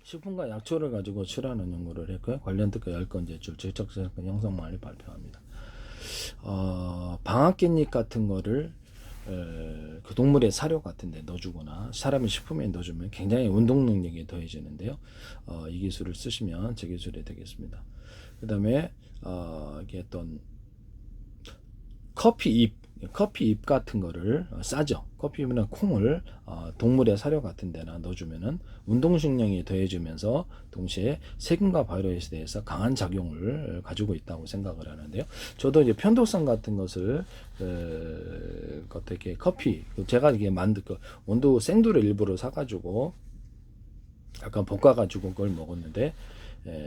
식품과 약초를 가지고 출하는 연구를 했고요. 관련 특허 10건 제출, 지적재산권 형성만을 발표합니다. 방앗깻잎 같은 거를 그 동물의 사료 같은 데 넣어주거나 사람의 식품에 넣어주면 굉장히 운동 능력이 더해지는데요. 이 기술을 쓰시면 제 기술이 되겠습니다. 그 다음에 이게 어떤 커피 잎 같은 거를 싸죠. 커피 잎이나 콩을 동물의 사료 같은 데나 넣어주면은 운동신경이 더해지면서 동시에 세균과 바이러스에 대해서 강한 작용을 가지고 있다고 생각을 하는데요. 저도 이제 편도성 같은 것을 어떻게 커피 제가 이게 그 원두 생두를 일부러 사가지고 약간 볶아가지고 그걸 먹었는데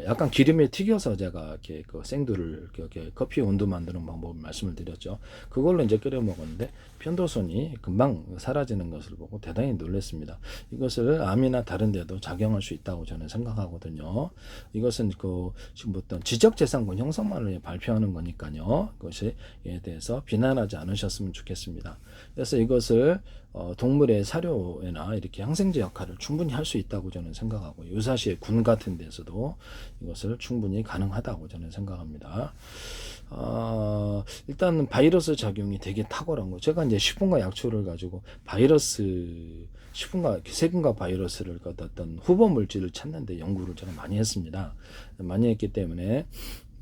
약간 기름에 튀겨서 제가 이렇게 그 생두를 이렇게 커피 온도 만드는 방법을 말씀을 드렸죠. 그걸로 이제 끓여 먹었는데 편도선이 금방 사라지는 것을 보고 대단히 놀랐습니다. 이것을 암이나 다른 데도 작용할 수 있다고 저는 생각하거든요. 이것은 그 지금 어떤 지적재산권 형성만을 발표하는 거니까요. 그것에 대해서 비난하지 않으셨으면 좋겠습니다. 그래서 이것을 동물의 사료나 이렇게 항생제 역할을 충분히 할 수 있다고 저는 생각하고 유사시에 군 같은 데서도 이것을 충분히 가능하다고 저는 생각합니다. 일단 바이러스 작용이 되게 탁월한 거. 제가 이제 식품과 약초를 가지고 식품과 세균과 바이러스를 어떤 후보 물질을 찾는데 연구를 제가 많이 했습니다. 많이 했기 때문에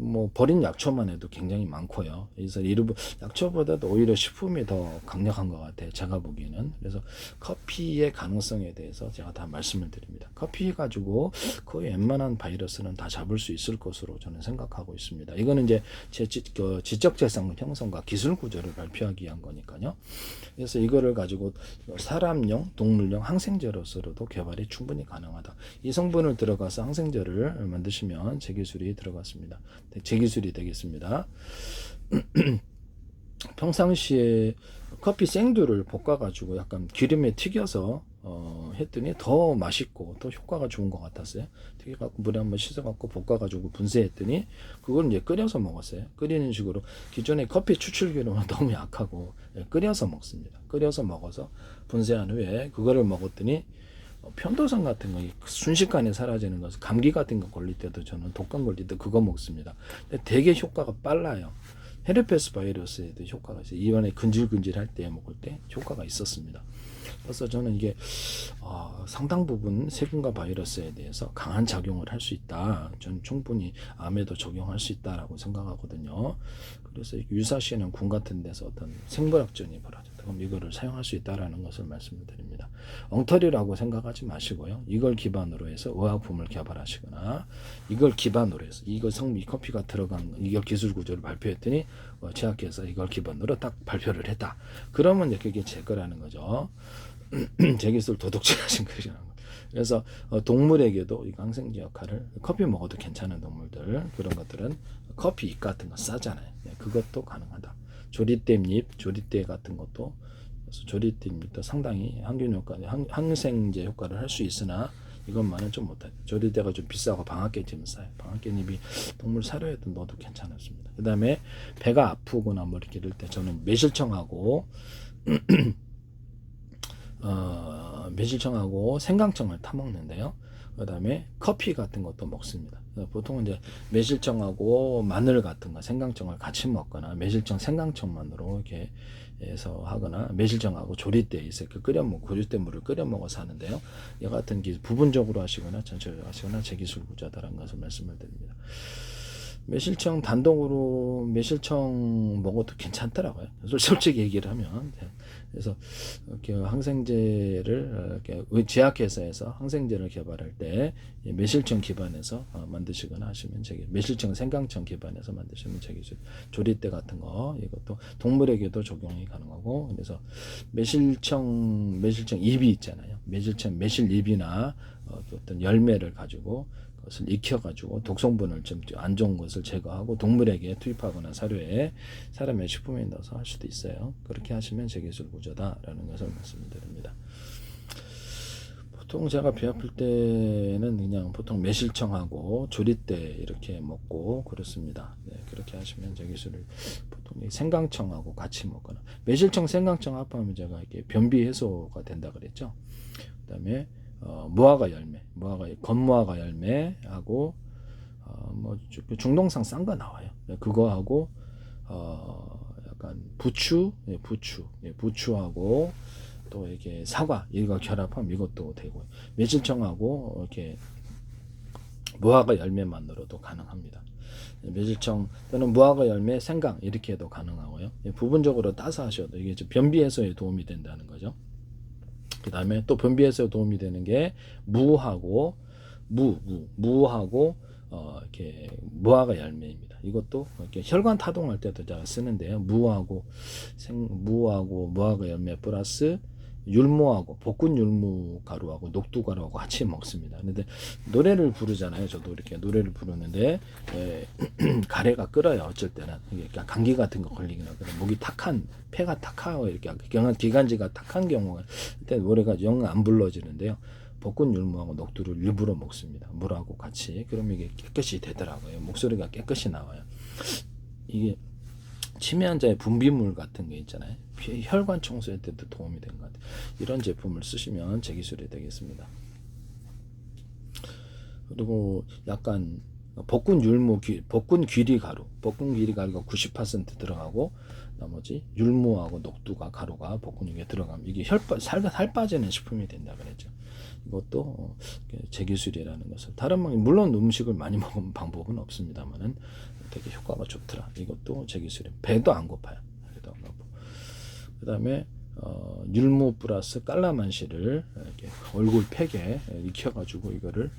뭐 버린 약초만 해도 굉장히 많고요. 그래서 일부 약초보다도 오히려 식품이 더 강력한 것 같아요. 제가 보기에는. 그래서 커피의 가능성에 대해서 제가 다 말씀을 드립니다. 커피 가지고 거의 웬만한 바이러스는 다 잡을 수 있을 것으로 저는 생각하고 있습니다. 이거는 이제 지적재산권 형성과 기술 구조를 발표하기 위한 거니까요. 그래서 이거를 가지고 사람용, 동물용 항생제로서도 개발이 충분히 가능하다. 이 성분을 들어가서 항생제를 만드시면 제 기술이 들어갔습니다. 제 기술이 되겠습니다. 평상시에 커피 생두를 볶아가지고 약간 기름에 튀겨서 했더니 더 맛있고 더 효과가 좋은 것 같았어요. 튀겨갖고 물에 한번 씻어갖고 볶아가지고 분쇄했더니 그걸 이제 끓여서 먹었어요. 끓이는 식으로 기존에 커피 추출기름은 너무 약하고 끓여서 먹습니다. 끓여서 먹어서 분쇄한 후에 그거를 먹었더니 편도선 같은 거 순식간에 사라지는 것은 감기 같은 거 걸릴 때도 저는 독감 걸릴 때 그거 먹습니다. 근데 되게 효과가 빨라요. 헤르페스 바이러스에도 효과가 있어요. 입안에 근질근질할 때 먹을 때 효과가 있었습니다. 그래서 저는 이게 상당 부분 세균과 바이러스에 대해서 강한 작용을 할 수 있다. 저는 충분히 암에도 적용할 수 있다라고 생각하거든요. 그래서 유사시에는 군 같은 데서 어떤 생물학전이 벌어졌다. 그럼 이거를 사용할 수 있다라는 것을 말씀을 드립니다. 엉터리라고 생각하지 마시고요. 이걸 기반으로 해서 의약품을 개발하시거나 이걸 기반으로 해서 이거 이 커피가 들어간 이거 기술 구조를 발표했더니 제약회사 이걸 기반으로 딱 발표를 했다. 그러면 그게 제 거라는 거죠. 제 기술 도둑질하신 것이라는 거. 그래서 동물에게도 이 항생제 역할을 커피 먹어도 괜찮은 동물들 그런 것들은 커피 잎 같은 거 싸잖아요. 그것도 가능하다. 조리대잎, 조리대 같은 것도 그래서 조리대잎도 상당히 항균 효과, 항생제 효과를 할 수 있으나 이것만은 좀 못하죠. 조리대가 좀 비싸고 방앗개잎은 싸요. 방앗개잎이 동물 사료에도 넣어도 괜찮았습니다. 그 다음에 배가 아프거나 뭐 이렇게 이럴 때 저는 매실청하고 매실청하고 생강청을 타 먹는데요. 그 다음에 커피 같은 것도 먹습니다. 보통은 이제 매실청하고 마늘 같은 거, 생강청을 같이 먹거나 매실청, 생강청만으로 이렇게 해서 하거나 매실청하고 조리대에 있어 끓여 먹고 조리대 물을 끓여 먹어서 하는데요. 이 같은 기술 부분적으로 하시거나 전체적으로 하시거나 제 기술 구조다라는 것을 말씀을 드립니다. 매실청 단독으로 매실청 먹어도 괜찮더라고요. 솔직히 얘기를 하면. 그래서 이렇게 항생제를 이렇게 제약회사에서 항생제를 개발할 때 매실청 기반에서 만드시거나 하시면 매실청 생강청 기반에서 만드시면 조리대 같은 거 이것도 동물에게도 적용이 가능하고 그래서 매실청 잎이 있잖아요. 매실 잎이나 어떤 열매를 가지고 것을 익혀가지고 독성분을 좀 안 좋은 것을 제거하고 동물에게 투입하거나 사료에 사람의 식품에 넣어서 할 수도 있어요. 그렇게 하시면 제기술 구조다라는 것을 말씀드립니다. 보통 제가 배 아플 때는 그냥 보통 매실청하고 조리대 이렇게 먹고 그렇습니다. 그렇게 하시면 제기술을 보통 생강청하고 같이 먹거나 매실청, 생강청 합하면 제가 이렇게 변비 해소가 된다 그랬죠. 그다음에 무화과 열매, 건무화과 열매하고 뭐 중동산 싼 거 나와요. 그거하고 약간 부추하고 또 이게 사과 이거 결합하면 이것도 되고 매실청하고 이렇게 무화과 열매만으로도 가능합니다. 매실청 또는 무화과 열매, 생강 이렇게 해도 가능하고요. 부분적으로 따서 하셔도 이게 변비 해소에 도움이 된다는 거죠. 그 다음에 또 변비 해소에 도움이 되는 게 무하고 이렇게 무화과 열매입니다. 이것도 이렇게 혈관 타동할 때도 제가 쓰는데요. 무하고 무화과 열매 플러스 율무하고 볶은 율무 가루하고 녹두 가루하고 같이 먹습니다. 근데 노래를 부르잖아요. 저도 이렇게 노래를 부르는데 가래가 끓어요. 어쩔 때는 이게 감기 같은 거 걸리거나 목이 탁한 폐가 탁하고 이렇게 기관지가 탁한 경우가 그때 노래가 영 안 불러지는데요. 볶은 율무하고 녹두를 일부러 먹습니다. 물하고 같이. 그러면 이게 깨끗이 되더라고요. 목소리가 깨끗이 나와요. 이게 치매 환자의 분비물 같은 게 있잖아요. 혈관 청소할 때도 도움이 된 것 같아요. 이런 제품을 쓰시면 제 기술이 되겠습니다. 그리고 약간 볶은 귀리 가루가 90% 들어가고 나머지 율무하고 녹두가 가루가 볶은 이게 들어가면 이게 살 빠지는 식품이 된다 그랬죠. 이것도 제 기술이라는 것을 물론 음식을 많이 먹으면 방법은 없습니다만은 되게 효과가 좋더라. 이것도 제 기술이 배도 안 고파요. 그 다음에 율무 플러스 깔라만시를 이렇게 얼굴 팩에 익혀가지고 이거를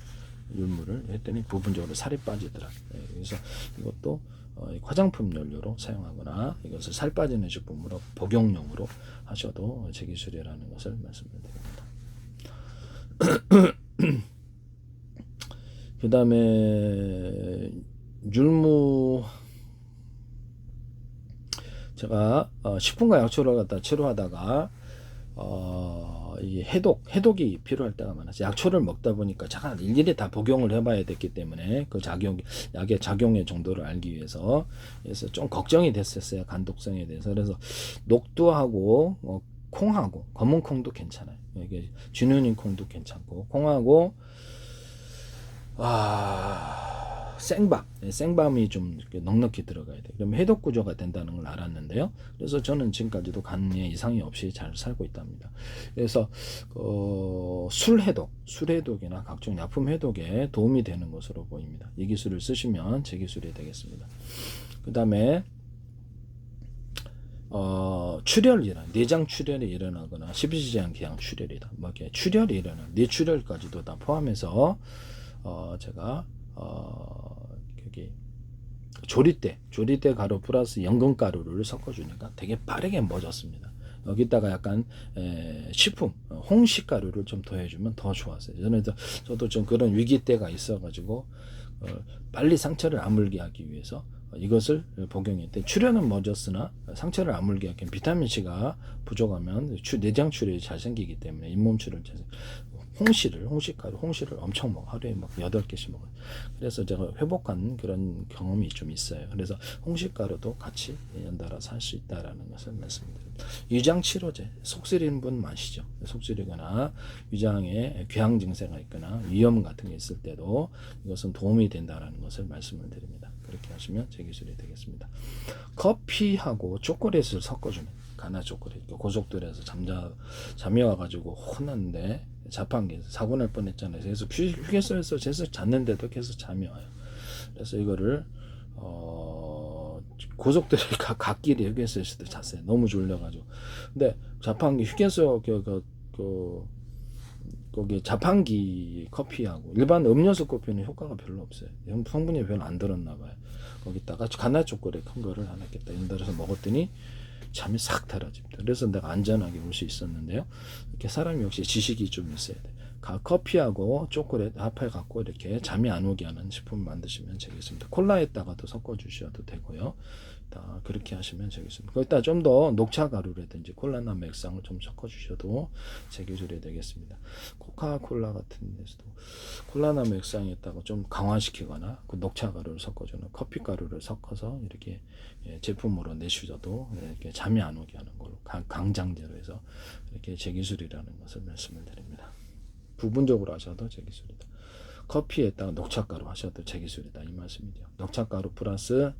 율무를 했더니 부분적으로 살이 빠지더라. 그래서 이것도 화장품 연료로 사용하거나 이것을 살 빠지는 식품으로 복용용으로 하셔도 제 기술이라는 것을 말씀드립니다. 그 다음에 율무 제가 식품과 약초를 갖다 치료하다가 이 해독이 필요할 때가 많아서 약초를 먹다 보니까 제가 일일이 다 복용을 해봐야 됐기 때문에 그 약의 작용의 정도를 알기 위해서 그래서 좀 걱정이 됐었어요. 간독성에 대해서. 그래서 녹두하고 콩하고 검은 콩도 괜찮아요. 이게 진윤인 콩도 괜찮고 콩하고 생밤이 좀 넉넉히 들어가야 돼요. 그럼 해독 구조가 된다는 걸 알았는데요. 그래서 저는 지금까지도 간에 이상이 없이 잘 살고 있답니다. 그래서 술해독이나 각종 약품 해독에 도움이 되는 것으로 보입니다. 이 기술을 쓰시면 제 기술이 되겠습니다. 그 다음에 내장 출혈이 일어나거나 십이지장 기양 출혈이다. 뭐 이렇게 출혈이 일어나 뇌출혈까지도 다 포함해서 제가 여기 조리대 가루 플러스 연근 가루를 섞어주니까 되게 빠르게 멎었습니다. 여기다가 약간 식품 홍식 가루를 좀 더해주면 더 좋았어요. 저도 좀 그런 위기 때가 있어가지고 빨리 상처를 아물게 하기 위해서 이것을 복용했대. 출혈은 멎었으나 상처를 아물게 하기 위해 비타민 C가 부족하면 내장 출혈이 잘 생기기 때문에 잇몸 출혈 홍시를 엄청 먹어. 하루에 막 8개씩 먹어요. 그래서 제가 회복한 그런 경험이 좀 있어요. 그래서 홍시가루도 같이 연달아서 할 수 있다라는 것을 말씀드립니다. 위장 치료제, 속 쓰리는 분 마시죠. 속 쓰리거나 위장에 궤양 증세가 있거나 위염 같은 게 있을 때도 이것은 도움이 된다라는 것을 말씀을 드립니다. 그렇게 하시면 제 기술이 되겠습니다. 커피하고 초콜릿을 섞어주는 가나 초콜릿. 고속도로에서 잠이 와가지고 혼났는데 자판기 사고 날 뻔했잖아요. 그래서 휴게소에서 계속 잤는데도 계속 잠이 와요. 그래서 이거를 고속도로 갓길에 휴게소에서도 잤어요. 너무 졸려가지고. 근데 자판기 휴게소 거기 자판기 커피하고 일반 음료수 커피는 효과가 별로 없어요. 성분이 별로 안 들었나 봐요. 거기다가 가나 초콜릿 큰 거를 하나 겠다 연달아서 먹었더니 잠이 싹 달아집니다. 그래서 내가 안전하게 올 수 있었는데요. 이렇게 사람이 역시 지식이 좀 있어야 돼. 커피하고 초콜릿 합해 갖고 이렇게 잠이 안 오게 하는 식품 만드시면 되겠습니다. 콜라에다가도 섞어 주셔도 되고요. 그렇게 하시면 되겠습니다. 거기다 좀 더 녹차 가루라든지 콜라나 액상을 좀 섞어 주셔도 제 기술이 되겠습니다. 코카콜라 같은 데서도 콜라나 액상에다가 좀 강화시키거나 그 녹차 가루를 섞어주는 커피 가루를 섞어서 이렇게 제품으로 내주셔도 이렇게 잠이 안 오게 하는 걸로 강장제로 해서 이렇게 제 기술이라는 것을 말씀을 드립니다. 부분적으로 하셔도 제 기술이다. 커피에다가 녹차가루 하셔도 제 기술이다 이 말씀이죠. 녹차가루 플러스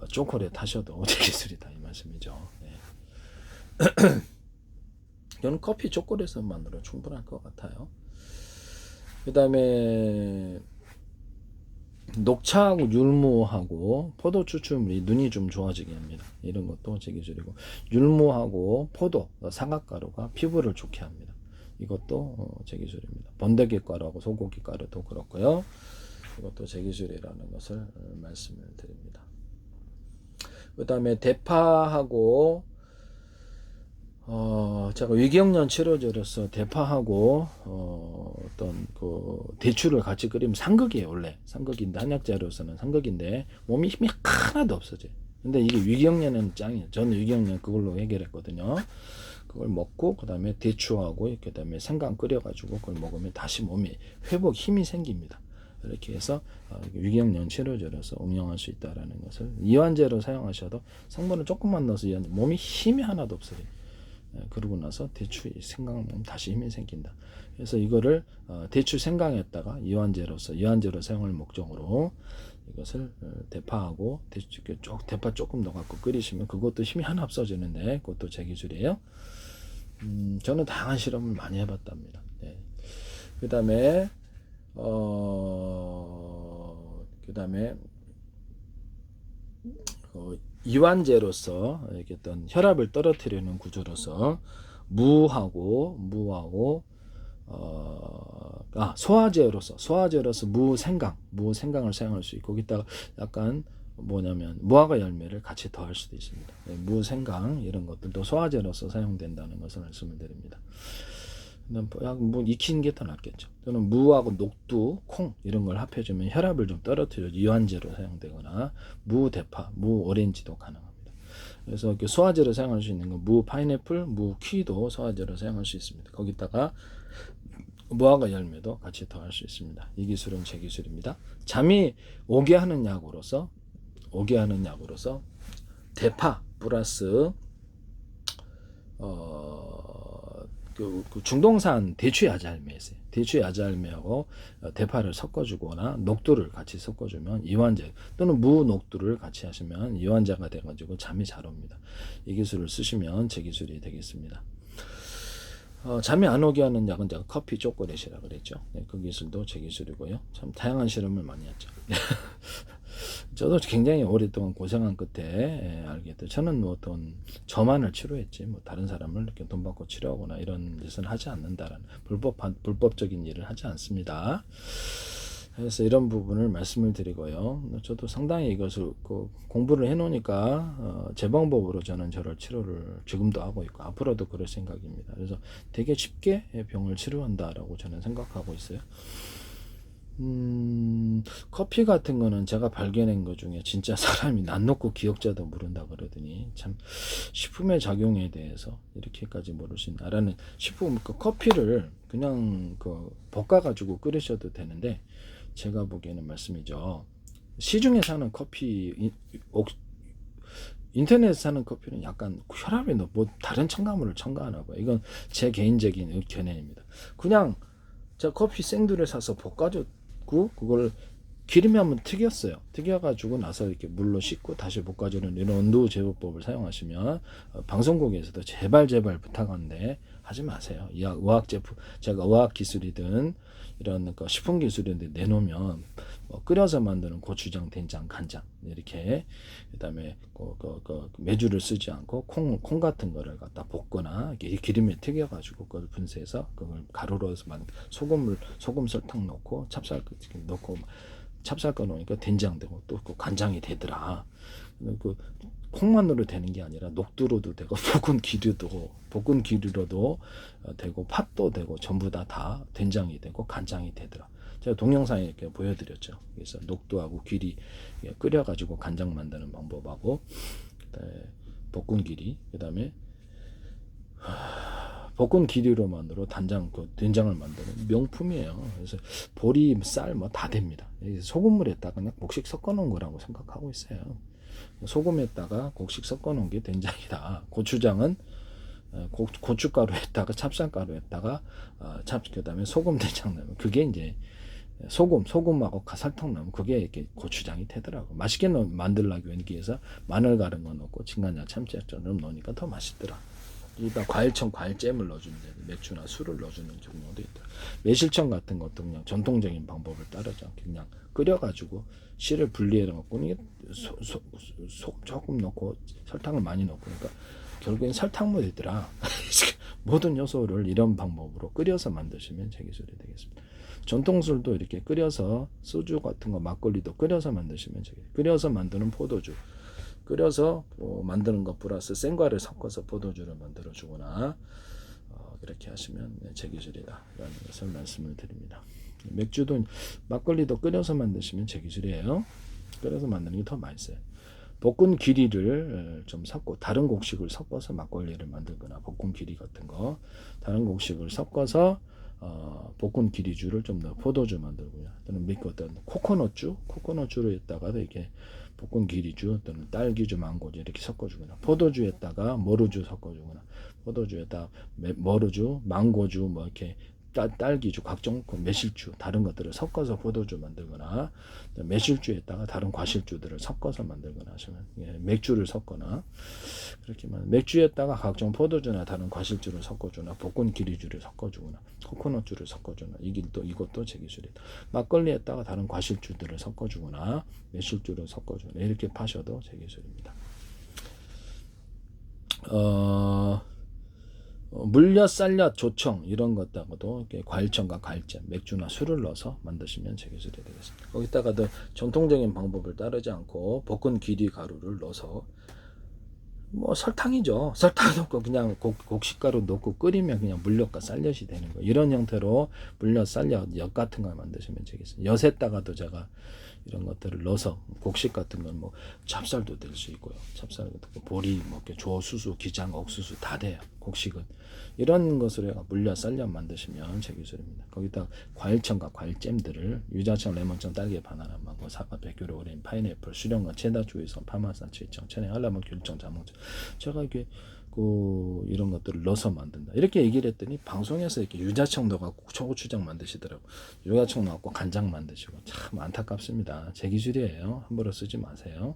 초콜릿 하셔도 제 기술이다 이 말씀이죠. 네. 저는 커피 초콜릿만으로 충분할 것 같아요. 그 다음에 녹차하고 율무하고 포도 추출물이 눈이 좀 좋아지게 합니다. 이런 것도 제 기술이고, 율무하고 포도 사각가루가 피부를 좋게 합니다. 이것도 제 기술입니다. 번데기 가루하고 소고기 가루도 그렇고요. 이것도 제 기술이라는 것을 말씀을 드립니다. 그 다음에 대파하고 제가 위경련 치료제로서 대파하고 어떤 그 대추를 같이 끓이면 상극이에요. 원래 상극인데 한약재로서는 상극인데 몸이 힘이 하나도 없어져요. 근데 이게 위경련은 짱이에요. 저는 위경련 그걸로 해결했거든요. 그걸 먹고 그 다음에 대추하고 그 다음에 생강 끓여가지고 그걸 먹으면 다시 몸이 회복 힘이 생깁니다. 이렇게 해서 위경련 치료제로서 응용할 수 있다라는 것을 이완제로 사용하셔도 성분을 조금만 넣어서 이완제 몸이 힘이 하나도 없어요. 그러고 나서 대추 생강을 먹으면 다시 힘이 생긴다. 그래서 이거를 대추 생강에다가 이완제로 사용할 목적으로 이것을 대파하고 대파 조금 넣어갖고 끓이시면 그것도 힘이 하나 없어지는데 그것도 제 기술이에요. 저는 다양한 실험을 많이 해봤답니다. 네. 그 다음에 이완제로서 이렇게 어떤 혈압을 떨어뜨리는 구조로서 무하고 소화제로서 무생강을 사용할 수 있고 거기다가 약간 뭐냐면 무화과 열매를 같이 더할 수도 있습니다. 네, 무생강 이런 것들도 소화제로서 사용된다는 것을 말씀을 드립니다. 뭐 익히는 게 더 낫겠죠. 또는 무하고 녹두, 콩 이런 걸 합해주면 혈압을 좀 떨어뜨려 이완제로 사용되거나 무 대파, 무 오렌지도 가능합니다. 그래서 이렇게 소화제로 사용할 수 있는 건 무 파인애플, 무 키도 소화제로 사용할 수 있습니다. 거기다가 무화과 열매도 같이 더할 수 있습니다. 이 기술은 제 기술입니다. 잠이 오게 하는 약으로서 대파 플러스 그 중동산 대추 야자알매 있어요. 대추 야자알매하고 대파를 섞어주거나 녹두를 같이 섞어주면 이완제 또는 무 녹두를 같이 하시면 이완제가 돼가지고 잠이 잘 옵니다. 이 기술을 쓰시면 제 기술이 되겠습니다. 잠이 안 오게 하는 약은 제가 커피 초콜릿이라 그랬죠. 네, 그 기술도 제 기술이고요. 참 다양한 실험을 많이 했죠. 저도 굉장히 오랫동안 고생한 끝에 알게 됐죠. 저는 뭐 어떤 저만을 치료했지 뭐 다른 사람을 이렇게 돈 받고 치료하거나 이런 짓은 하지 않는다라는 불법적인 일을 하지 않습니다. 그래서 이런 부분을 말씀을 드리고요. 저도 상당히 이것을 공부를 해놓으니까 제 방법으로 저는 저를 치료를 지금도 하고 있고 앞으로도 그럴 생각입니다. 그래서 되게 쉽게 병을 치료한다라고 저는 생각하고 있어요. 커피 같은 거는 제가 발견한 것 중에 진짜 사람이 낯 놓고 기억자도 모른다 그러더니 참 식품의 작용에 대해서 이렇게까지 모를 수 있나라는 식품 커피를 그냥 볶아 가지고 끓이셔도 되는데 제가 보기에는 말씀이죠. 시중에 사는 커피 인터넷에 사는 커피는 약간 혈압에 뭐 다른 첨가물을 첨가하나 봐요. 이건 제 개인적인 견해입니다. 그냥 제가 커피 생두를 사서 볶아줬고 그걸 기름에 한번 튀겼어요. 튀겨가지고 나서 이렇게 물로 씻고 다시 볶아주는 이런 온도 제어법을 사용하시면 방송국에서도 제발 부탁하는데 하지 마세요. 의학 제품 제가 의학 기술이든 이런 식품 기술인데 내놓으면 끓여서 만드는 고추장, 된장, 간장 이렇게 그다음에 메주를 쓰지 않고 콩 같은 거를 갖다 볶거나 기름에 튀겨가지고 그걸 분쇄해서 그걸 가루로 해서 소금 설탕 넣고 찹쌀 넣고 찹쌀가 넣으니까 된장 되고 또 간장이 되더라. 콩만으로 되는 게 아니라 녹두로도 되고 볶은 기류로도 되고 팥도 되고 전부 다 된장이 되고 간장이 되더라. 제가 동영상에 이렇게 보여드렸죠. 그래서 녹두하고 기리 끓여가지고 간장 만드는 방법하고 볶은 기리 그다음에 볶은 기류로만으로 된장을 만드는 명품이에요. 그래서 보리, 쌀 뭐 다 됩니다. 소금물에다가 그냥 곡식 섞어 놓은 거라고 생각하고 있어요. 소금에다가 곡식 섞어 놓은 게 된장이다. 고추장은 고춧가루에다가 찹쌀가루에다가 그다음에 소금 된장 넣으면 그게 이제 소금하고 설탕 넣으면 그게 이렇게 고추장이 되더라고. 맛있게 만들려고 위해서 마늘 가른 거 넣고 진간장 참치액젓 넣으니까 더 맛있더라. 여기다 과일잼을 넣어주면 돼. 맥주나 술을 넣어주는 경우도 있더라. 매실청 같은 것도 그냥 전통적인 방법을 따르지 않게 그냥 끓여가지고 씨를 분리해 놓고 이게 속 조금 넣고 설탕을 많이 넣고 그러니까 결국엔 설탕물이더라. 모든 요소를 이런 방법으로 끓여서 만드시면 제기술이 되겠습니다. 전통술도 이렇게 끓여서 소주 같은 거 막걸리도 끓여서 만드시면 끓여서 만드는 포도주 끓여서 만드는 것 플러스 생과를 섞어서 포도주를 만들어 주거나 그렇게 하시면 제기술이다 라는 것을 말씀을 드립니다. 맥주도 막걸리도 끓여서 만드시면 제기술이에요. 끓여서 만드는 게 더 맛있어요. 볶은 기리를 좀 섞고 다른 곡식을 섞어서 막걸리를 만들거나 볶은 기리 같은 거 다른 곡식을 섞어서 볶은 기리주를 좀 넣어 포도주 만들고요. 또는 어떤 코코넛주를 했다가도 이렇게 볶은 기리주 또는 딸기주, 망고주 이렇게 섞어주거나 포도주에다가 머루주 섞어주거나 포도주에다가 머루주, 망고주 뭐 이렇게 딸기주, 각종 매실주 다른 것들을 섞어서 포도주 만들거나 매실주에다가 다른 과실주들을 섞어서 만들거나 하시면 맥주를 섞거나 그렇게만 맥주에다가 각종 포도주나 다른 과실주를 섞어주나 볶은 기리주를 섞어주거나 코코넛주를 섞어주나 이것도 제기술이다. 막걸리에다가 다른 과실주들을 섞어주거나 매실주를 섞어주거나 이렇게 파셔도 제기술입니다. 물엿, 쌀엿, 조청 이런 것하고도 과일청과 과일잼, 맥주나 술을 넣어서 만드시면 제기술이 되겠습니다. 거기다가도 전통적인 방법을 따르지 않고 볶은 기리 가루를 넣어서 뭐 설탕이죠. 설탕 넣고 그냥 곡식가루 넣고 끓이면 그냥 물엿과 쌀엿이 되는 거예요. 이런 형태로 물엿, 쌀엿, 엿 같은 걸 만드시면 되겠습니다. 엿에다가도 제가 이런 것들을 넣어서 곡식 같은 건 뭐 찹쌀도 될 수 있고요. 찹쌀 같은 거 보리, 뭐 조수수, 기장, 옥수수 다 돼요. 곡식은 이런 것으로 해가 물엿, 쌀엿 만드시면 제기술입니다. 거기다 과일청과 과일잼들을 유자청, 레몬청, 딸기, 바나나, 망고, 사과, 백규로, 오렌지, 파인애플, 수령과 체다, 주의선, 파마산, 치청, 천연, 한라봉, 귤청, 자몽청 제가 이렇게 이런 것들을 넣어서 만든다. 이렇게 얘기를 했더니 방송에서 이렇게 유자청 넣어갖고 초고추장 만드시더라고. 유자청 넣고 간장 만드시고 참 안타깝습니다. 제 기술이에요. 함부로 쓰지 마세요.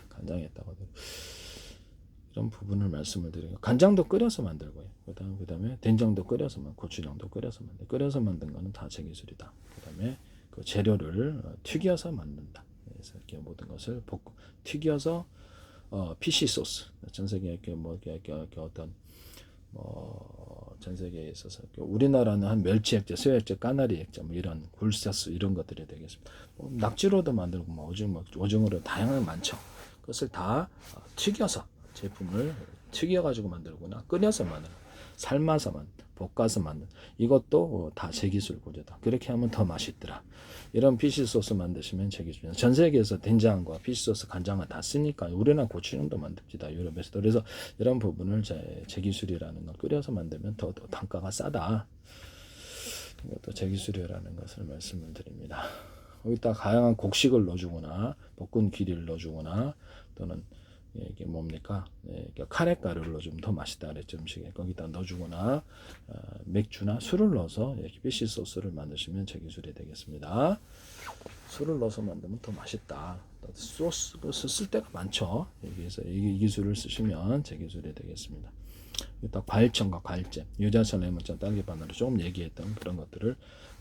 간장에다가 이런 부분을 말씀을 드리고 간장도 끓여서 만들고요. 그다음에 된장도 끓여서 고추장도 끓여서 만든 거는 다 제 기술이다. 그다음에 그 재료를 튀겨서 만든다. 그래서 이렇게 모든 것을 튀겨서 피시 소스 전 세계에 이렇게 어떤 전 세계에 있어서 우리나라는 한 멸치 액젓, 쇠 액젓, 까나리 액젓 뭐 이런 굴소스 이런 것들이 되겠습니다. 낙지로도 만들고 오징어로 다양하게 많죠. 그것을 다 튀겨서 제품을 튀겨가지고 만들거나 끓여서 만들고 삶아서 볶아서 만든 이것도 다 제 기술 고려다. 그렇게 하면 더 맛있더라. 이런 피시 소스 만드시면 제 기술입니다. 전 세계에서 된장과 피시 소스, 간장을 다 쓰니까 우리나라 고추장도 만듭니다. 유럽에서도. 그래서 이런 부분을 제 기술이라는 걸 끓여서 만들면 더 단가가 싸다. 이것도 제 기술이라는 것을 말씀을 드립니다. 여기다 다양한 곡식을 넣어주거나 볶은 기리를 넣어주거나 또는 이게 뭡니까? 카레가루를 넣어주면 더 맛있다 그랬죠. 음식에 거기다 넣어주거나 맥주나 술을 넣어서 이렇게 피시 소스를 만드시면 제 기술이 되겠습니다. 술을 넣어서 만들면 더 맛있다. 소스 쓸 때가 많죠. 여기에서 이 기술을 쓰시면 제 기술이 되겠습니다. 일단 과일청과 과일잼, 유자청, 레몬청, 딸기, 바나나 조금 얘기했던 그런 것들을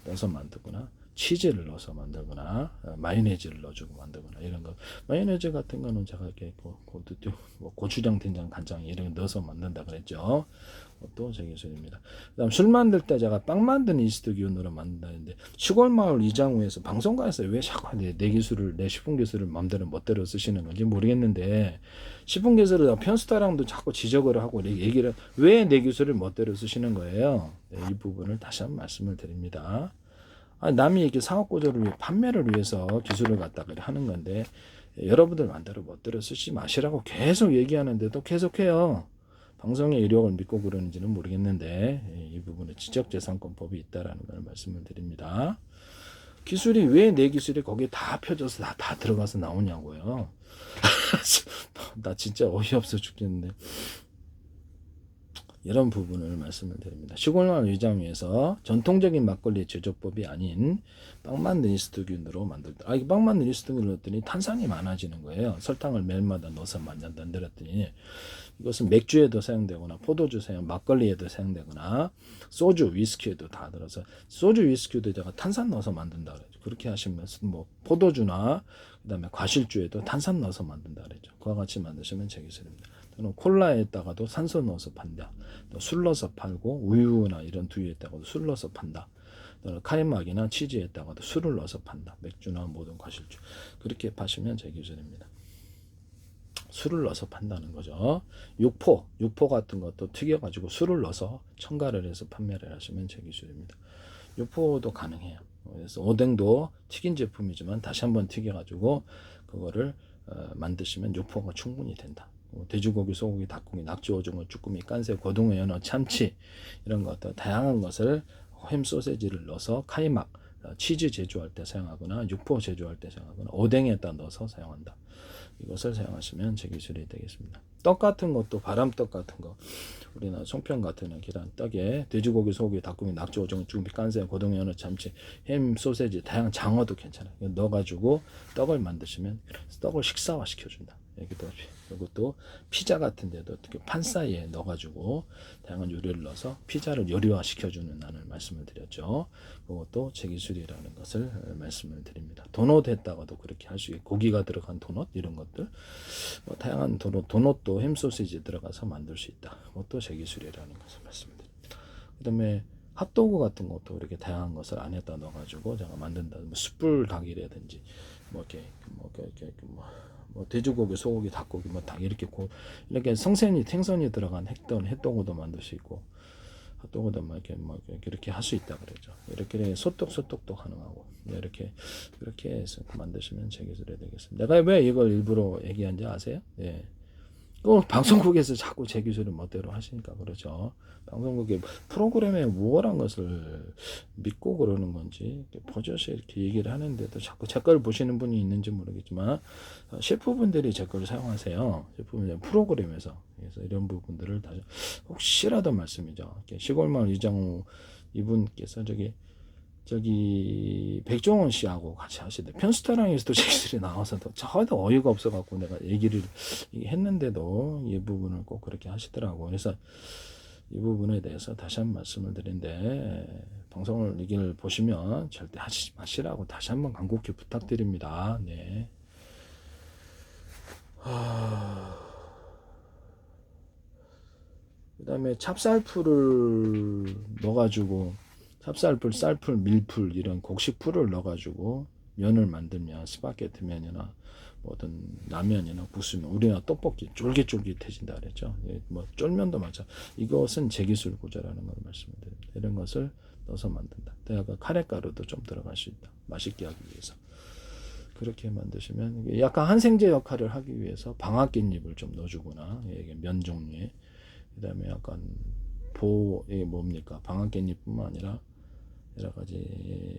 넣어서 만들거나 치즈를 넣어서 만들거나 마요네즈를 넣어주고 만들거나 이런 거. 마요네즈 같은 거는 제가 이렇게 고추장, 된장, 간장 이런 거 넣어서 만든다 그랬죠. 또 제 기술입니다. 그다음 술 만들 때 제가 빵 만드는 이스트 기운으로 만든다는데 시골 마을 이장우에서 방송가에서 왜 자꾸 내 기술을 내 식품 기술을 마음대로 멋대로 쓰시는 건지 모르겠는데 식품 기술을 편스타랑도 자꾸 지적을 하고 얘기를 왜 내 기술을 멋대로 쓰시는 거예요. 네, 이 부분을 다시 한번 말씀을 드립니다. 남이 이렇게 상업 구조를 위해 판매를 위해서 기술을 갖다가 하는 건데 여러분들 마음대로 멋대로 쓰지 마시라고 계속 얘기하는데도 계속해요. 방송의 이력을 믿고 그러는지는 모르겠는데 이 부분에 지적재산권법이 있다라는 걸 말씀을 드립니다. 기술이 왜 내 기술이 거기에 다 펴져서 다 들어가서 나오냐고요. 나 진짜 어이없어 죽겠는데 이런 부분을 말씀을 드립니다. 시골마을 위장위에서 전통적인 막걸리 제조법이 아닌 빵 만든 이스트균으로 만들다. 이 빵 만든 이스트균을 넣었더니 탄산이 많아지는 거예요. 설탕을 매일마다 넣어서 만들었더니 이것은 맥주에도 사용되거나 포도주 막걸리에도 사용되거나 소주, 위스키에도 다 들어서 소주, 위스키도 제가 탄산 넣어서 만든다 그러죠. 그렇게 하시면 뭐 포도주나 그다음에 과실주에도 탄산 넣어서 만든다 그러죠. 그와 같이 만드시면 제 기술입니다. 또는 콜라에다가도 산소 넣어서 판다. 또 술 넣어서 팔고 우유나 이런 두유에다가도 술 넣어서 판다. 또는 카이막이나 치즈에다가도 술을 넣어서 판다. 맥주나 모든 과실주 그렇게 파시면 제 기술입니다. 술을 넣어서 판다는 거죠. 육포 같은 것도 튀겨가지고 술을 넣어서 첨가를 해서 판매를 하시면 제 기술입니다. 육포도 가능해요. 그래서 오뎅도 튀긴 제품이지만 다시 한번 튀겨가지고 그거를 만드시면 육포가 충분히 된다. 돼지고기, 소고기, 닭고기, 낙지, 오징어, 쭈꾸미, 깐새, 고등어, 연어, 참치 이런 것들 다양한 것을 햄 소세지를 넣어서 카이막, 치즈 제조할 때 사용하거나 육포 제조할 때 사용하거나 오뎅에다 넣어서 사용한다. 이것을 사용하시면 제 기술이 되겠습니다. 떡 같은 것도 바람떡 같은 거 우리나라 송편 같은 계란 떡에 돼지고기, 소고기, 닭고기, 낙지, 오징어, 쭈꾸미, 깐새, 고등어, 연어, 참치, 햄, 소세지 다양한 장어도 괜찮아요. 넣어가지고 떡을 만드시면 떡을 식사화 시켜준다. 이것도 피자 같은 데도 어떻게 판 사이에 넣어가지고 다양한 요리를 넣어서 피자를 요리화 시켜주는 난을 말씀을 드렸죠. 그것도 제 기술이라는 것을 말씀을 드립니다. 도넛 했다가도 그렇게 할 수 있고 고기가 들어간 도넛 이런 것들 뭐 다양한 도넛도 햄 소시지 들어가서 만들 수 있다. 그것도 제 기술이라는 것을 말씀을 드립니다. 그 다음에 핫도그 같은 것도 이렇게 다양한 것을 안에다 넣어가지고 제가 만든다. 뭐 숯불 닭이라든지 뭐 돼지고기, 소고기, 닭고기, 뭐 닭 이렇게 이렇게 생선이 들어간 햇도그도 만들 수 있고 핫도그도 이렇게 할 수 있다 그러죠. 이렇게 소떡도 가능하고 이렇게 해서 만드시면 제 기술이 되겠습니다. 내가 왜 이걸 일부러 얘기한지 아세요? 예. 방송국에서 자꾸 제 기술을 멋대로 하시니까 그렇죠. 방송국의 프로그램에 우월한 것을 믿고 그러는 건지 버젓이 이렇게 얘기를 하는데도 자꾸 제 걸 보시는 분이 있는지 모르겠지만 셰프분들이 제 걸 사용하세요. 셰프분들 프로그램에서 그래서 이런 부분들을 다 혹시라도 말씀이죠. 시골마을 이장우 이분께서 저기 백종원 씨하고 같이 하시대. 편스타랑에서도 제 기술이 나와서 저도 어이가 없어갖고 내가 얘기를 했는데도 이 부분을 꼭 그렇게 하시더라고. 그래서 이 부분에 대해서 다시 한번 말씀을 드린데 방송을 이걸 보시면 절대 하시지 마시라고 다시 한번 간곡히 부탁드립니다. 네. 그 다음에 찹쌀풀을 넣어가지고 찹쌀풀, 쌀풀, 밀풀 이런 곡식풀을 넣어가지고 면을 만들면 스파게티 면이나 뭐든 라면이나 국수면 우리나라 떡볶이 쫄깃쫄깃해진다 그랬죠. 예, 뭐 쫄면도 마찬. 이것은 제기술 구조라는 걸 말씀을 드립니다. 이런 것을 넣어서 만든다. 내가 카레가루도 좀 들어갈 수 있다. 맛있게 하기 위해서. 그렇게 만드시면 약간 한생제 역할을 하기 위해서 방앗깻잎을 좀 넣어주거나 면 종류에 그다음에 약간 이게 뭡니까 방앗깻잎뿐만 아니라 여러 가지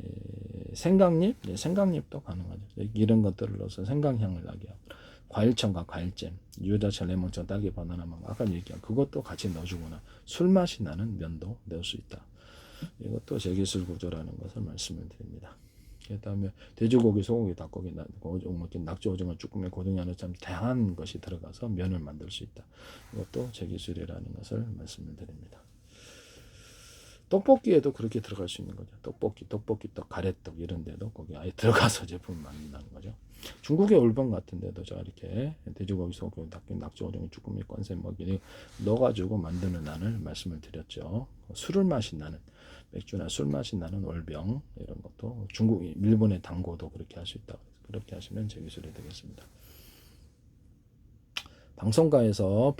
생강잎, 생강잎도 가능하죠. 이런 것들을 넣어서 생강향을 나게 하고 과일청과 과일잼, 유자차, 레몬청, 딸기, 바나나, 망고 아까 얘기한 그것도 같이 넣어주거나 술 맛이 나는 면도 넣을 수 있다. 이것도 제기술 구조라는 것을 말씀을 드립니다. 그 다음에 돼지고기, 소고기, 닭고기, 낙지, 오징어, 쭈꾸미, 고등어, 연어 참 다양한 것이 들어가서 면을 만들 수 있다. 이것도 제기술이라는 것을 말씀을 드립니다. 떡볶이에도 그렇게 들어갈 수 있는 거죠. 떡볶이떡, 가래떡 이런 데도 거기 아예 들어가서 제품을 만든다는 거죠. 중국의 올번 같은 데도 제가 이렇게 돼지고기, 소고기, 닭고기, 낙지, 오징어, 쭈꾸미, 꼰새 먹이 넣어가지고 만드는 난을 말씀을 드렸죠. 술을 맛이 나는 맥주나 술 맛이 나는 월병 이런 것도 일본의 당고도 그렇게 할 수 있다. 그렇게 하시면 제 기술이 되겠습니다. 방송가에서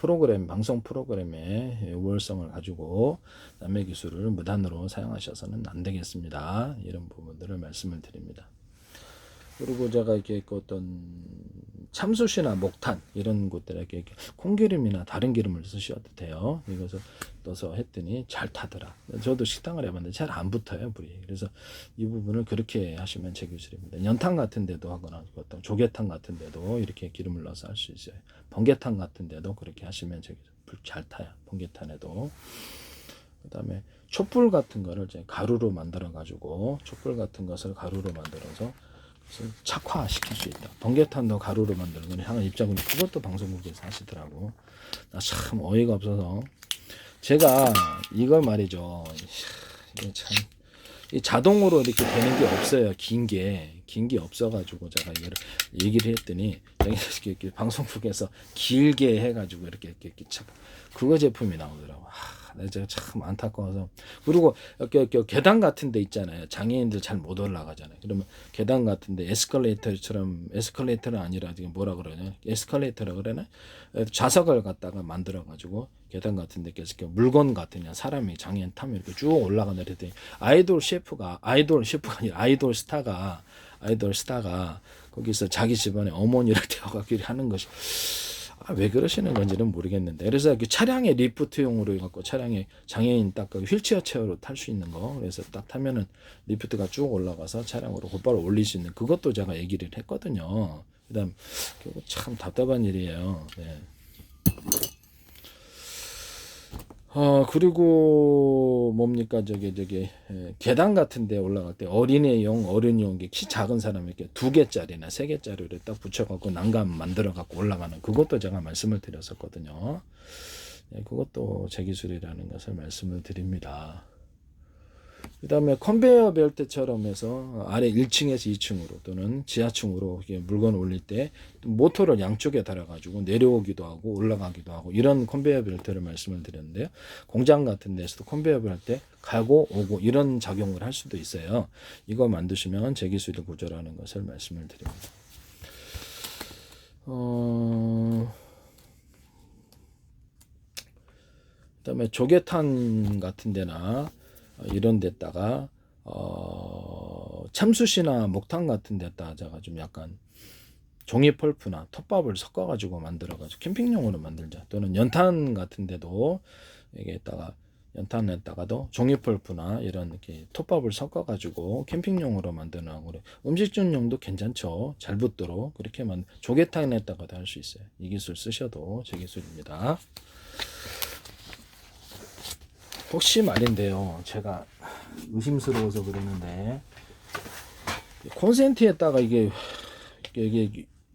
방송 프로그램의 우월성을 가지고 남의 기술을 무단으로 사용하셔서는 안 되겠습니다. 이런 부분들을 말씀을 드립니다. 그리고 제가 이렇게 어떤 참숯이나 목탄 이런 곳들에게 콩기름이나 다른 기름을 쓰셔도 돼요. 이것을 넣어서 했더니 잘 타더라. 저도 식당을 해봤는데 잘 안 붙어요, 불이. 그래서 이 부분을 그렇게 하시면 제 기술입니다. 연탕 같은 데도 하거나 어떤 조개탕 같은 데도 이렇게 기름을 넣어서 할 수 있어요. 번개탕 같은 데도 그렇게 하시면 제 기술. 잘 타요. 번개탄에도. 그다음에 촛불 같은 거를 이제 가루로 만들어 가지고 촛불 같은 것을 가루로 만들어서 착화시킬 수 있다. 번개탄도 가루로 만드는 건 향후 입장은 그것도 방송국에서 하시더라고. 나 참 어이가 없어서 제가 이걸 말이죠. 이게 참 이 자동으로 이렇게 되는 게 없어요. 긴 게 없어가지고 제가 이걸 얘기를 했더니 이렇게 방송국에서 길게 해가지고 이렇게 참 그거 제품이 나오더라고. 제가 참 안타까워서. 그리고 계단 같은 데 있잖아요. 장애인들 잘 못 올라가잖아요. 그러면 계단 같은 데 에스컬레이터처럼, 에스컬레이터는 아니라 지금 뭐라 그러냐, 에스컬레이터라 그러나, 좌석을 갖다가 만들어 가지고 계단 같은 데 이렇게 물건 같은 사람이 장애인 타면 이렇게 쭉 올라가는 그랬더니 아이돌 셰프가 아니라 아이돌 스타가 거기서 자기 집안에 어머니를 태워가기로 하는 것이, 왜 그러시는 건지는 모르겠는데. 그래서 그 차량의 리프트용으로 해갖고 차량에 장애인 딱 그 휠체어 체어로 탈 수 있는 거, 그래서 딱 타면은 리프트가 쭉 올라가서 차량으로 곧바로 올릴 수 있는 그것도 제가 얘기를 했거든요. 그다음 참 답답한 일이에요. 네. 그리고 뭡니까 계단 같은 데 올라갈 때 어린이용 키 작은 사람에게 2개짜리나 3개짜리를 딱 붙여갖고 난간 만들어갖고 올라가는 그것도 제가 말씀을 드렸었거든요. 네, 그것도 제 기술이라는 것을 말씀을 드립니다. 그 다음에 컨베이어 벨트처럼 해서 아래 1층에서 2층으로 또는 지하층으로 물건을 올릴 때 모터를 양쪽에 달아가지고 내려오기도 하고 올라가기도 하고 이런 컨베이어 벨트를 말씀을 드렸는데요. 공장 같은 데서도 컨베이어 벨트 가고 오고 이런 작용을 할 수도 있어요. 이거 만드시면 제 기술이 구조라는 것을 말씀을 드립니다. 그 다음에 조개탄 같은 데나 이런 데다가 참숯이나 목탄 같은 데다가 제가 좀 약간 종이 펄프나 톱밥을 섞어가지고 만들어가지고 캠핑용으로 만들자. 또는 연탄 같은 데도 여기에다가 연탄에다가도 종이 펄프나 이런 이렇게 톱밥을 섞어가지고 캠핑용으로 만드는 그래. 음식준용도 괜찮죠. 잘 붙도록 그렇게 조개탄에다가도 할 수 있어요. 이 기술 쓰셔도 제 기술입니다. 혹시 말인데요, 제가 의심스러워서 그러는데 콘센트에다가 이게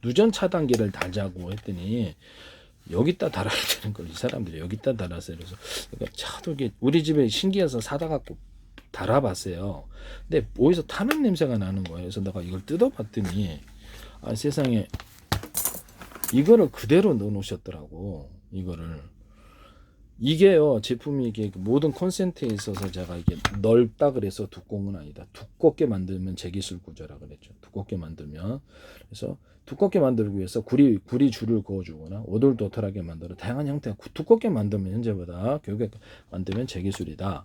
누전 차단기를 달자고 했더니 여기다 달아야 되는 걸 이 사람들이 여기다 달았어요. 그래서 차도 이게 우리 집에 신기해서 사다 갖고 달아봤어요. 근데 어디서 타는 냄새가 나는 거예요. 그래서 내가 이걸 뜯어봤더니 세상에 이거를 그대로 넣어 놓으셨더라고. 이게요, 제품이 이게 모든 콘센트에 있어서 제가 이게 넓다 그래서 두꺼운 건 아니다. 두껍게 만들면 제 기술 구조라 그랬죠. 두껍게 만들면. 그래서 두껍게 만들기 위해서 구리 줄을 그어주거나 오돌도돌하게 만들어 다양한 형태가 두껍게 만들면 현재보다 교육에 만들면 제 기술이다.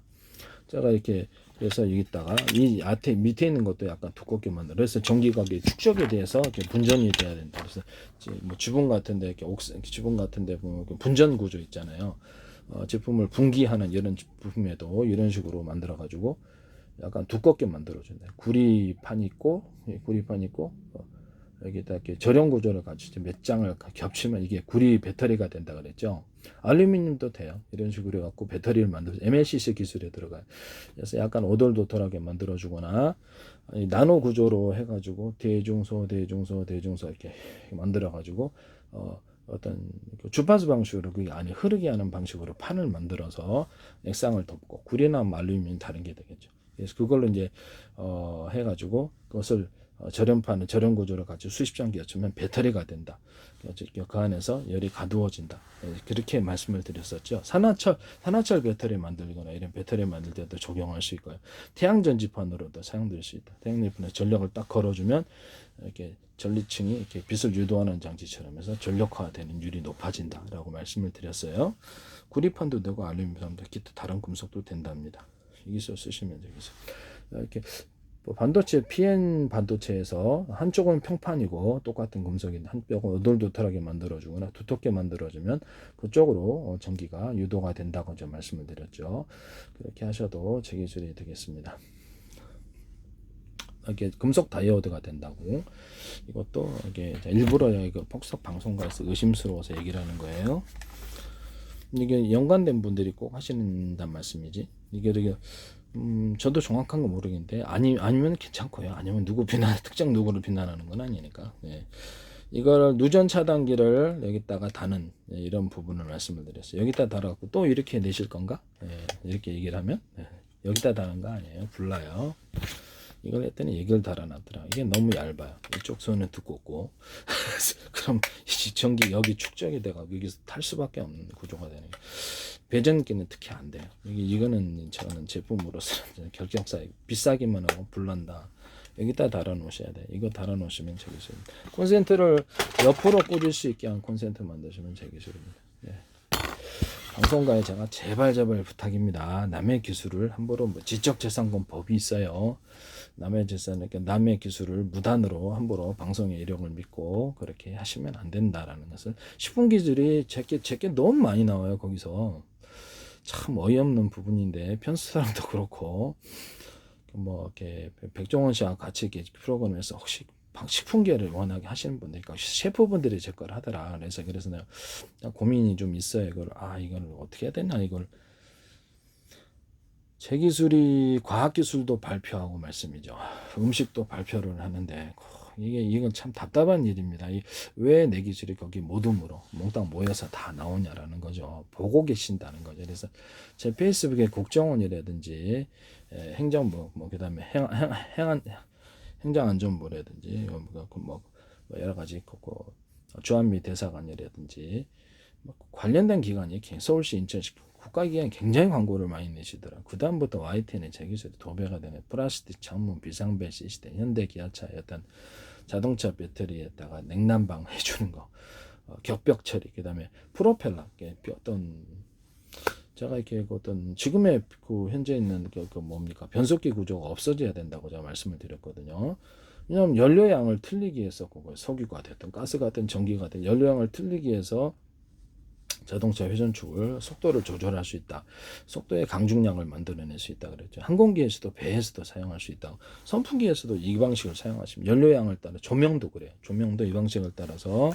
제가 이렇게 그래서 여기다가 이 밑에 있는 것도 약간 두껍게 만들어. 그래서 전기가 축적에 대해서 이렇게 분전이 돼야 된다. 그래서 뭐 지붕 같은데 지붕 같은데 보면 분전 구조 있잖아요. 제품을 분기하는 이런 부품에도 이런 식으로 만들어 가지고 약간 두껍게 만들어 준다. 구리판 있고 여기다 이렇게 절연 구조를 가지고 몇 장을 겹치면 이게 구리 배터리가 된다 그랬죠. 알루미늄도 돼요. 이런 식으로 해갖고 배터리를 만들어서 MLCC 기술에 들어가요. 그래서 약간 오돌도돌하게 만들어주거나 나노 구조로 해가지고 대중소 이렇게 만들어가지고 어떤 주파수 방식으로 그 안에 흐르게 하는 방식으로 판을 만들어서 액상을 덮고 구리나 알루미늄 다른 게 되겠죠. 그래서 그걸로 이제 해가지고 그것을 절연 구조를 가지고 수십 장 겹치면 배터리가 된다. 그 안에서 열이 가두어진다. 그렇게 말씀을 드렸었죠. 산화철 배터리 만들거나 이런 배터리 만들 때도 적용할 수 있고요. 태양 전지판으로도 사용될 수 있다. 태양 전지판에 전력을 딱 걸어주면 이렇게 전리층이 이렇게 빛을 유도하는 장치처럼 해서 전력화되는 율이 높아진다라고 말씀을 드렸어요. 구리판도 되고 알루미늄도 기타 다른 금속도 된답니다. 이 기술 쓰시면 되겠어요. 이렇게 반도체 PN 반도체에서 한쪽은 평판이고 똑같은 금속인데 한쪽은 오돌도돌하게 만들어주거나 두텁게 만들어주면 그쪽으로 전기가 유도가 된다고 좀 말씀을 드렸죠. 그렇게 하셔도 제 기술이 되겠습니다. 이게 금속 다이오드가 된다고. 이것도 이게 일부러 이거 폭삭 방송가에서 의심스러워서 얘기를 하는 거예요. 이게 연관된 분들이 꼭 하시는단 말씀이지. 이게 저도 정확한 거 모르겠는데 아니면 괜찮고요. 아니면 누구 비난 특정 누구를 비난하는 건 아니니까. 예. 이걸 누전 차단기를 여기다가 다는 이런 부분을 말씀을 드렸어요. 여기다 달아갖고 또 이렇게 내실 건가? 예. 이렇게 얘기를 하면 여기다 다는 거 아니에요. 불나요. 이걸 했더니 여기를 달아놨더라. 이게 너무 얇아요. 이쪽 손은 두껍고 그럼 전기 여기 축적이 돼가지고 여기서 탈 수밖에 없는 구조가 되는 거예요. 배전기는 특히 안 돼요. 이거는 저는 제품으로서 결격사 비싸기만 하고 불난다. 여기다 달아 놓으셔야 돼. 이거 달아 놓으시면 제 기술입니다. 콘센트를 옆으로 꽂을 수 있게 한 콘센트 만드시면 제 기술입니다. 예. 방송가에 제가 제발 부탁입니다. 남의 기술을 함부로 지적재산권 법이 있어요. 남의 재산, 그러니까 남의 기술을 무단으로 함부로 방송의 이력을 믿고 그렇게 하시면 안 된다라는 것을. 식품 기술이 제게 너무 많이 나와요. 거기서 참 어이없는 부분인데 편수 사람도 그렇고 뭐 이렇게 백종원 씨와 같이 이렇게 프로그램에서 혹시 식품계를 워낙에 하시는 분들, 그러니까 셰프분들이 제 걸 하더라. 그래서 내가 고민이 좀 있어요. 이걸 어떻게 해야 되나 이걸. 제 기술이 과학기술도 발표하고 말씀이죠. 음식도 발표를 하는데 이건 참 답답한 일입니다. 왜 내 기술이 거기 모둠으로 몽땅 모여서 다 나오냐라는 거죠. 보고 계신다는 거죠. 그래서 제 페이스북에 국정원이라든지 행정부, 그다음에 행정안전부라든지 뭐 여러 가지 주한미 대사관이라든지 관련된 기관이 서울시, 인천시 국가기관이 굉장히 광고를 많이 내시더라. 그 다음부터 YTN의 제 기술이 도배가 되는 플라스틱 전문 비상벨 시스템, 현대기아차의 어떤 자동차 배터리에다가 냉난방 해주는 거, 격벽 처리, 그 다음에 프로펠러, 어떤 제가 이렇게 어떤 지금의 현재 있는 뭡니까 변속기 구조가 없어져야 된다고 제가 말씀을 드렸거든요. 왜냐하면 연료양을 틀리기 위해서 석유가 됐든 가스가 됐든 전기가 됐든 연료양을 틀리기 위해서 자동차 회전축을 속도를 조절할 수 있다. 속도의 강중량을 만들어낼 수 있다 그랬죠. 항공기에서도 배에서도 사용할 수 있다. 선풍기에서도 이 방식을 사용하시면 연료양을 따라 조명도 그래요. 조명도 이 방식을 따라서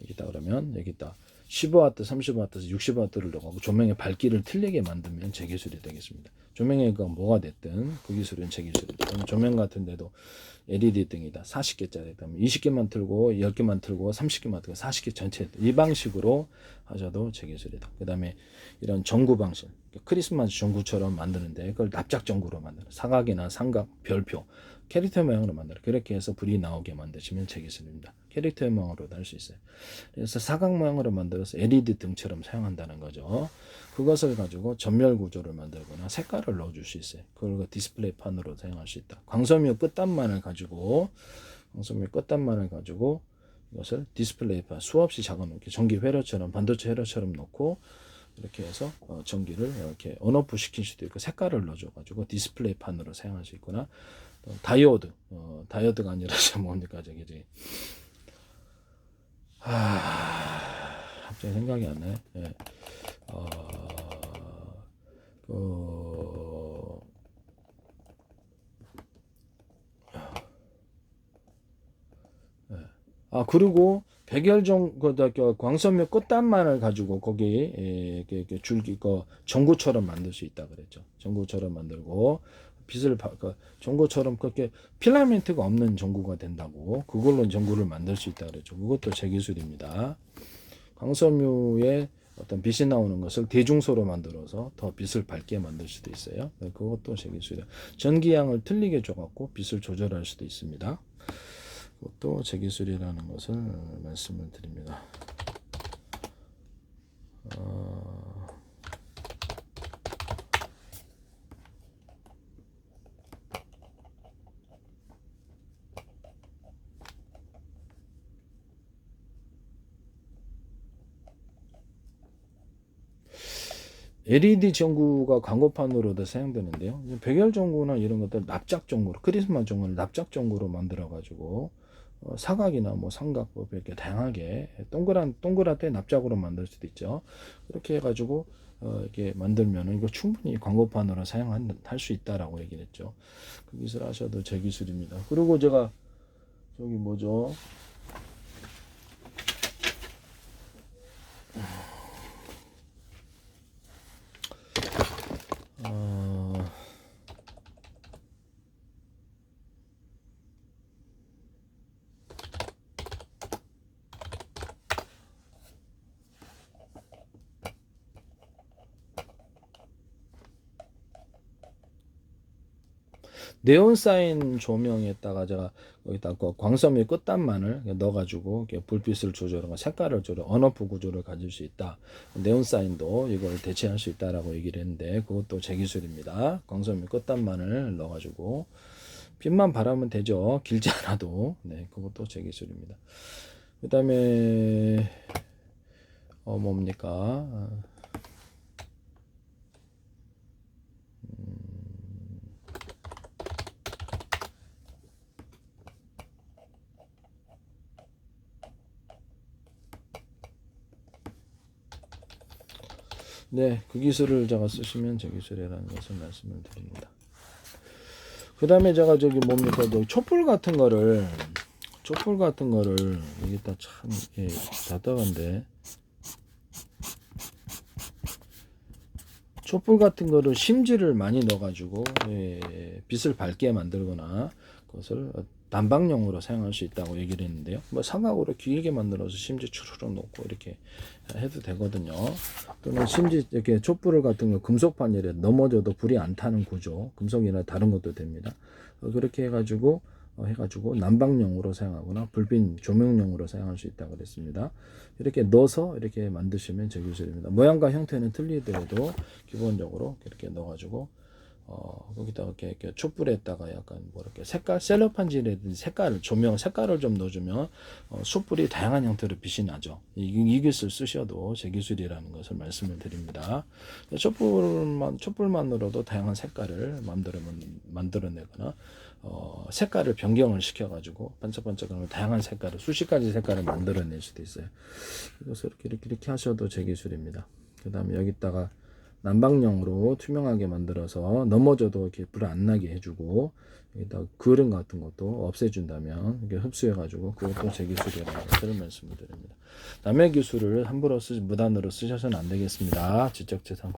여기다 그러면 여기다 15W, 30W, 60W를 넣고 조명의 밝기를 틀리게 만들면 제 기술이 되겠습니다. 조명의 뭐가 됐든 그 기술은 제 기술이다. 조명 같은 데도 LED 등이다. 40개짜리 있다면 20개만 틀고 10개만 틀고 30개만 틀고 40개 전체 이 방식으로 하셔도 제 기술이다. 그 다음에 이런 전구 방식, 크리스마스 전구처럼 만드는데 그걸 납작 전구로 만드는 사각이나 삼각, 별표, 캐릭터 모양으로 만들어 그렇게 해서 불이 나오게 만드시면 제 기술입니다. 캐릭터 모양으로도 할 수 있어요. 그래서 사각 모양으로 만들어서 LED 등처럼 사용한다는 거죠. 그것을 가지고 전멸 구조를 만들거나 색깔을 넣어줄 수 있어요. 그걸 디스플레이 판으로 사용할 수 있다. 광섬유 끝단만을 가지고 이것을 디스플레이 판 수없이 작아놓게 전기 회로처럼 반도체 회로처럼 놓고 이렇게 해서 전기를 이렇게 온오프 시킬 수도 있고 색깔을 넣어줘가지고 디스플레이 판으로 사용할 수 있거나 다이오드가 아니라 뭡니까 저기 갑자기 생각이 안 나네. 예. 그리고 백열종 광섬유 끝단만을 가지고 거기 줄기 전구처럼 만들 수 있다 그랬죠. 전구처럼 만들고 빛을 전구처럼 그렇게 필라멘트가 없는 전구가 된다고 그걸로 전구를 만들 수 있다 그랬죠. 그것도 제 기술입니다. 광섬유에 어떤 빛이 나오는 것을 대중소로 만들어서 더 빛을 밝게 만들 수도 있어요. 그것도 제 기술이에요. 전기양을 틀리게 줘갖고 빛을 조절할 수도 있습니다. 그것도 제 기술이라는 것을 말씀을 드립니다. LED 전구가 광고판으로도 사용되는데요. 백열 전구나 이런 것들 납작 전구로 크리스마스 전구를 납작 전구로 만들어 가지고 사각이나 삼각 이렇게 다양하게 동그랗게 납작으로 만들 수도 있죠. 그렇게 해가지고 이렇게 만들면은 이거 충분히 광고판으로 사용할 수 있다라고 얘기를 했죠. 그 기술 하셔도 제 기술입니다. 그리고 제가 저기 뭐죠? 네온사인 조명에다가 제가 여기다 광섬유 끝단만을 넣어가지고 불빛을 조절하고 색깔을 조절, 언어프 구조를 가질 수 있다. 네온사인도 이걸 대체할 수 있다라고 얘기를 했는데 그것도 제 기술입니다. 광섬유 끝단만을 넣어가지고 빛만 바라면 되죠. 길지 않아도. 네, 그것도 제 기술입니다. 그 다음에 뭡니까? 네, 그 기술을 제가 쓰시면 제 기술이라는 것을 말씀을 드립니다. 그 다음에 제가 저기 뭡니까, 촛불 같은 거를 여기다 참, 예, 답답한데. 촛불 같은 거를 심지를 많이 넣어가지고, 예, 빛을 밝게 만들거나, 그것을 난방용으로 사용할 수 있다고 얘기를 했는데요. 뭐 삼각으로 길게 만들어서 심지 추르륵 놓고 이렇게 해도 되거든요. 또는 심지 이렇게 촛불 같은 거 금속 판넬에 넘어져도 불이 안 타는 구조, 금속이나 다른 것도 됩니다. 그렇게 해가지고 난방용으로 사용하거나 불빛 조명용으로 사용할 수 있다고 그랬습니다. 이렇게 넣어서 이렇게 만드시면 제 기술입니다. 모양과 형태는 틀리더라도 기본적으로 이렇게 넣어가지고 거기다가 이렇게 촛불에다가 약간 뭐 이렇게 색깔, 셀로판지라든지 색깔을, 조명 색깔을 좀 넣어주면 숯불이 다양한 형태로 빛이 나죠. 이 기술 쓰셔도 제 기술이라는 것을 말씀을 드립니다. 촛불만으로도 다양한 색깔을 만들어내거나 색깔을 변경을 시켜가지고 반짝반짝하는 다양한 색깔을, 수십 가지 색깔을 만들어낼 수도 있어요. 이것을 이렇게 하셔도 제 기술입니다. 그 다음에 여기다가 난방용으로 투명하게 만들어서 넘어져도 이렇게 불 안 나게 해주고 여기다 그림 같은 것도 없애준다면 이렇게 흡수해가지고 그것도 제 기술이라는 것을 말씀을 드립니다. 남의 기술을 함부로 무단으로 쓰셔서는 안 되겠습니다. 지적재산